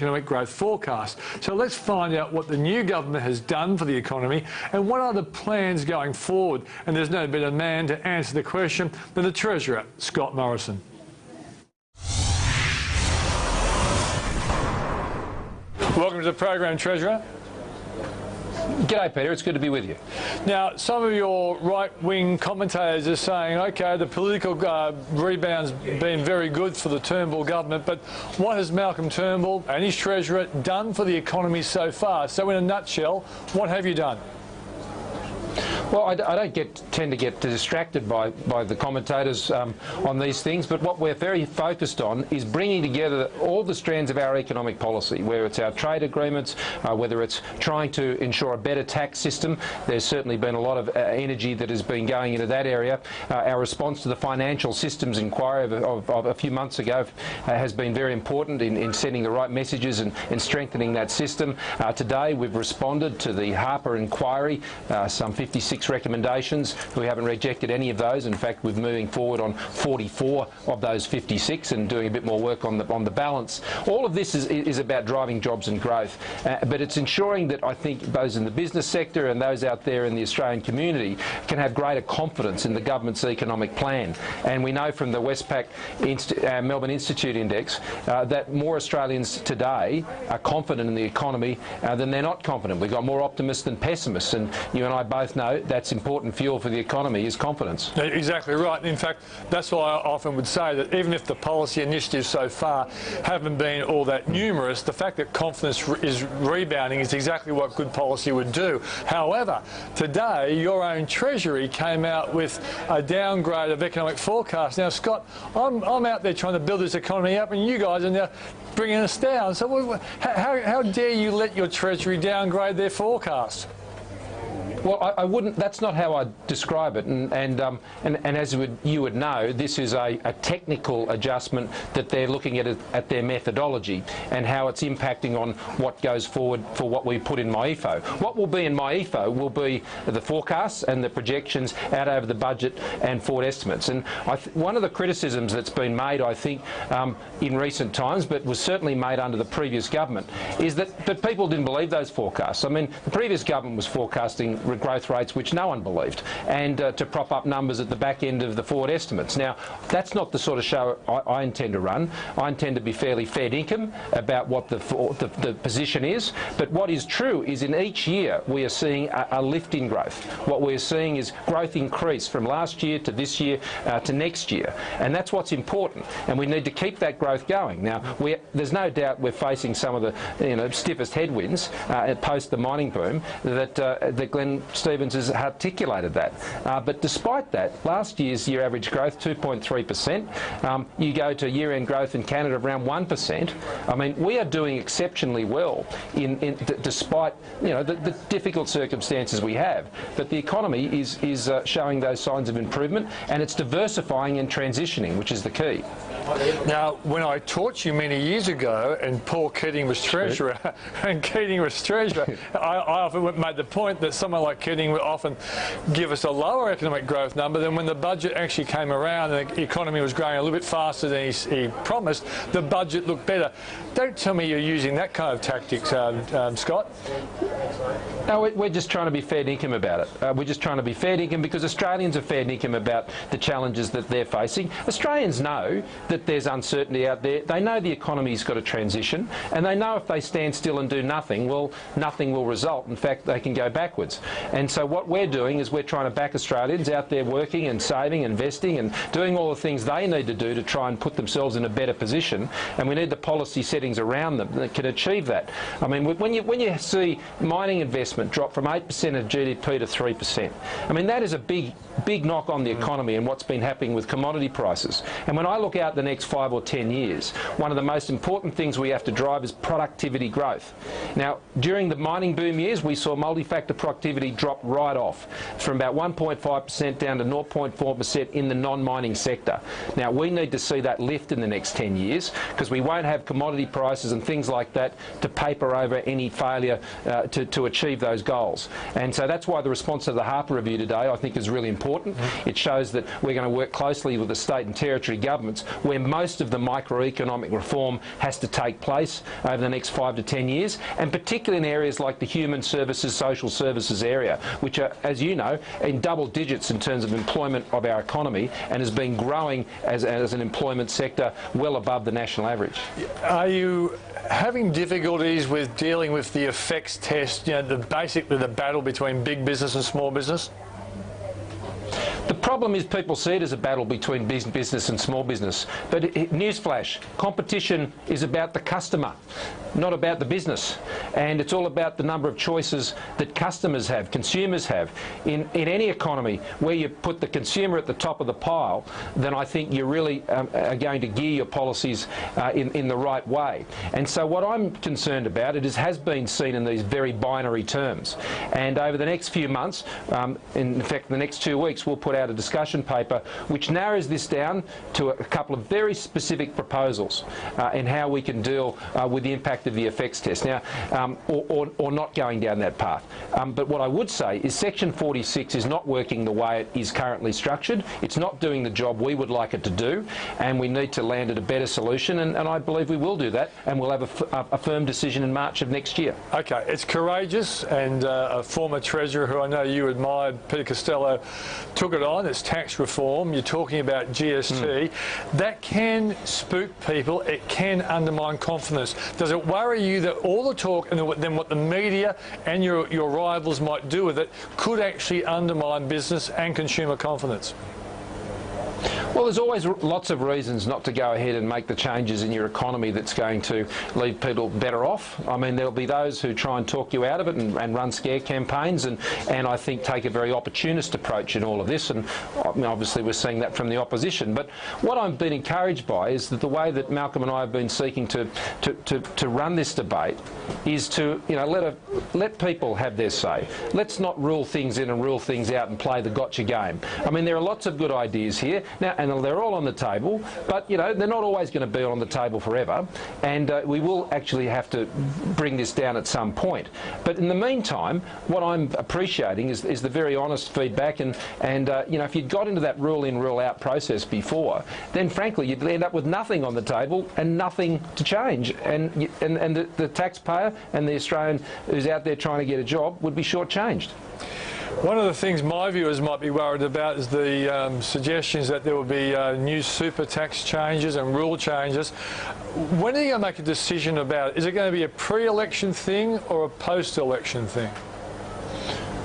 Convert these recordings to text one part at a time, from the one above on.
economic growth forecast. So let's find out what the new government has done for the economy and what are the plans going forward. And there's no better man to answer the question than the Treasurer, Scott Morrison. Welcome to the program, Treasurer. G'day, Peter. It's good to be with you. Now, some of your right-wing commentators are saying, OK, the political rebound's been very good for the Turnbull government, but what has Malcolm Turnbull and his Treasurer done for the economy so far? So in a nutshell, what have you done? Well, I don't tend to get distracted by the commentators on these things, but what we're very focused on is bringing together all the strands of our economic policy, whether it's our trade agreements, whether it's trying to ensure a better tax system. There's certainly been a lot of energy that has been going into that area. Our response to the financial systems inquiry of a few months ago has been very important in sending the right messages and strengthening that system. Today we've responded to the Harper inquiry, some 56 recommendations. We haven't rejected any of those. In fact, we're moving forward on 44 of those 56 and doing a bit more work on the balance. All of this is about driving jobs and growth, but it's ensuring that I think those in the business sector and those out there in the Australian community can have greater confidence in the government's economic plan. And we know from the Westpac Melbourne Institute Index that more Australians today are confident in the economy than they're not confident. We've got more optimists than pessimists, and you and I both know that's important fuel for the economy is confidence. Exactly right. In fact, that's why I often would say that even if the policy initiatives so far haven't been all that numerous, the fact that confidence is rebounding is exactly what good policy would do. However, today your own Treasury came out with a downgrade of economic forecast. Now, Scott, I'm out there trying to build this economy up, and you guys are now bringing us down. So how dare you let your Treasury downgrade their forecast? Well, I wouldn't. That's not how I describe it. And as you would know, this is a technical adjustment that they're looking at their methodology and how it's impacting on what goes forward for what we put in MyEFO. What will be in MyEFO will be the forecasts and the projections out over the budget and forward estimates. And one of the criticisms that's been made, I think, in recent times, but was certainly made under the previous government, is that people didn't believe those forecasts. I mean, the previous government was forecasting growth rates which no one believed, and to prop up numbers at the back end of the forward estimates. Now, that's not the sort of show I intend to run. I intend to be fairly fair dinkum about what the position is, but what is true is in each year we are seeing a lift in growth. What we're seeing is growth increase from last year to this year to next year, and that's what's important, and we need to keep that growth going. Now, there's no doubt we're facing some of the stiffest headwinds post the mining boom that Glenn Stevens has articulated that. But despite that, last year's year average growth, 2.3%. You go to year-end growth in Canada around 1%. I mean, we are doing exceptionally well despite the difficult circumstances we have. But the economy is showing those signs of improvement, and it's diversifying and transitioning, which is the key. Now, when I taught you many years ago, and Paul Keating was Treasurer, I often made the point that someone like Keating would often give us a lower economic growth number. Then when the budget actually came around and the economy was growing a little bit faster than he promised, the budget looked better. Don't tell me you're using that kind of tactics, Scott. No, we're just trying to be fair dinkum about it. We're just trying to be fair dinkum because Australians are fair dinkum about the challenges that they're facing. Australians know that there's uncertainty out there. They know the economy's got to transition, and they know if they stand still and do nothing, well, nothing will result. In fact, they can go backwards. And so what we're doing is we're trying to back Australians out there working and saving, investing and doing all the things they need to do to try and put themselves in a better position, and we need the policy settings around them that can achieve that. I mean, when you see mining investment drop from 8% of GDP to 3%, I mean, that is a big knock on the economy and what's been happening with commodity prices. And when I look out the next 5 or 10 years, one of the most important things we have to drive is productivity growth. Now, during the mining boom years, we saw multi-factor productivity dropped right off from about 1.5% down to 0.4% in the non-mining sector. Now, we need to see that lift in the next 10 years because we won't have commodity prices and things like that to paper over any failure to achieve those goals. And so that's why the response to the Harper Review today, I think, is really important. It shows that we're going to work closely with the state and territory governments where most of the microeconomic reform has to take place over the next 5 to 10 years, and particularly in areas like the human services, social services area, which are, as you know, in double digits in terms of employment of our economy and has been growing as an employment sector well above the national average. Are you having difficulties with dealing with the effects test, basically the battle between big business and small business? The problem is people see it as a battle between big business and small business. But newsflash, competition is about the customer, not about the business. And it's all about the number of choices that customers have, consumers have. In any economy where you put the consumer at the top of the pile, then I think you really are going to gear your policies in the right way. And so what I'm concerned about, it has been seen in these very binary terms. And over the next few months, in fact the next 2 weeks, we'll put out a discussion paper which narrows this down to a couple of very specific proposals in how we can deal with the impact of the effects test. Now, or not going down that path. But what I would say is Section 46 is not working the way it is currently structured. It's not doing the job we would like it to do, and we need to land at a better solution, and I believe we will do that, and we'll have a firm decision in March of next year. Okay, it's courageous, and a former Treasurer who I know you admired, Peter Costello, took it on. It's tax reform. You're talking about GST. That can spook people. It can undermine confidence. Does it worry you that all the talk and then what the media and your rivals might do with it could actually undermine business and consumer confidence? Well, there's always lots of reasons not to go ahead and make the changes in your economy that's going to leave people better off. I mean, there'll be those who try and talk you out of it and run scare campaigns and I think take a very opportunist approach in all of this, and obviously we're seeing that from the opposition. But what I've been encouraged by is that the way that Malcolm and I have been seeking to run this debate is to let people have their say. Let's not rule things in and rule things out and play the gotcha game. I mean, there are lots of good ideas here. Now, and they're all on the table, but they're not always going to be on the table forever, and we will actually have to bring this down at some point. But in the meantime, what I'm appreciating is the very honest feedback, and if you'd got into that rule in, rule out process before, then frankly you'd end up with nothing on the table and nothing to change, and the taxpayer and the Australian who's out there trying to get a job would be shortchanged. One of the things my viewers might be worried about is the suggestions that there will be new super tax changes and rule changes. When are you going to make a decision about it? Is it going to be a pre-election thing or a post-election thing?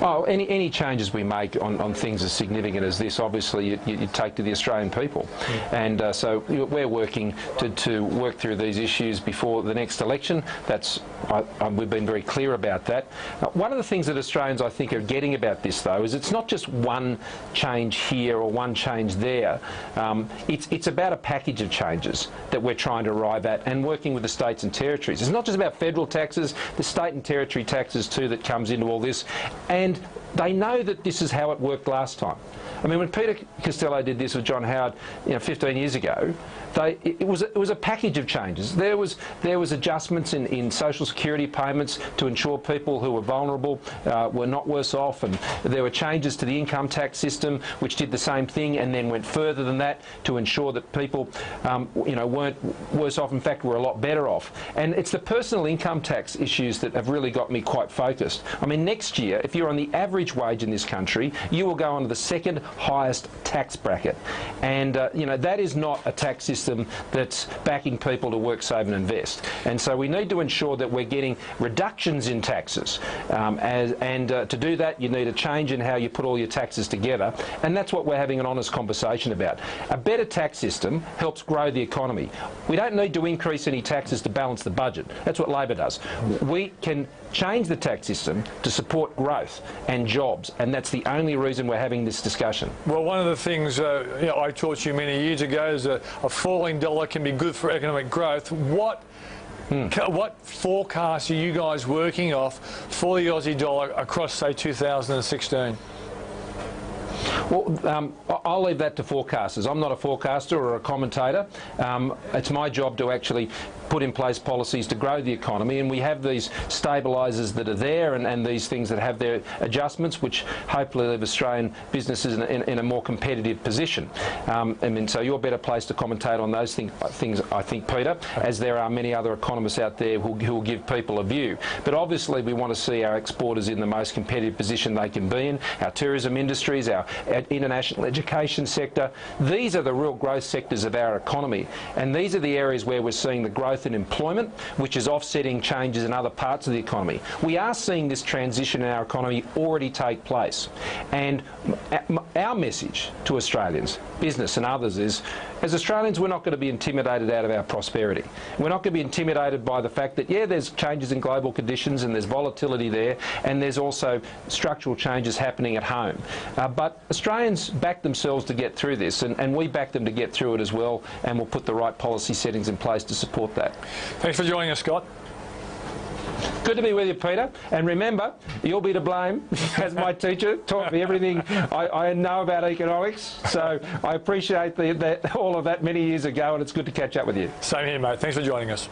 Oh, any changes we make on things as significant as this, obviously you take to the Australian people. And so we're working to work through these issues before the next election. We've been very clear about that. One of the things that Australians, I think, are getting about this, though, is it's not just one change here or one change there. It's about a package of changes that we're trying to arrive at and working with the states and territories. It's not just about federal taxes, the state and territory taxes too that comes into all this. And they know that this is how it worked last time. I mean, when Peter Costello did this with John Howard 15 years ago, it was a package of changes. There was adjustments in social security payments to ensure people who were vulnerable were not worse off, and there were changes to the income tax system which did the same thing and then went further than that to ensure that people weren't worse off, in fact were a lot better off. And it's the personal income tax issues that have really got me quite focused. I mean, next year, if you're on the average wage in this country, you will go onto the second highest tax bracket, and that is not a tax system that's backing people to work, save and invest. And so we need to ensure that we're getting reductions in taxes, to do that you need a change in how you put all your taxes together, and that's what we're having an honest conversation about. A better tax system helps grow the economy. We don't need to increase any taxes to balance the budget. That's what Labor does. We can change the tax system to support growth and jobs, and that's the only reason we're having this discussion. Well, one of the things I taught you many years ago is a falling dollar can be good for economic growth. What What forecast are you guys working off for the Aussie dollar across, say, 2016? Well, I'll leave that to forecasters. I'm not a forecaster or a commentator. It's my job to actually put in place policies to grow the economy, and we have these stabilisers that are there and these things that have their adjustments, which hopefully leave Australian businesses in a more competitive position. So you're better placed to commentate on those things, I think, Peter, as there are many other economists out there who will give people a view. But obviously we want to see our exporters in the most competitive position they can be in, our tourism industries, our international education sector. These are the real growth sectors of our economy, and these are the areas where we're seeing the growth in employment, which is offsetting changes in other parts of the economy. We are seeing this transition in our economy already take place, and our message to Australians, business and others, is as Australians we're not going to be intimidated out of our prosperity. We're not going to be intimidated by the fact that, yeah, there's changes in global conditions and there's volatility there, and there's also structural changes happening at home. But Australians back themselves to get through this, and we back them to get through it as well, and we'll put the right policy settings in place to support that. Thanks for joining us, Scott. Good to be with you, Peter. And remember, you'll be to blame, as my teacher taught me everything I know about economics. So I appreciate all of that many years ago, and it's good to catch up with you. Same here, mate. Thanks for joining us.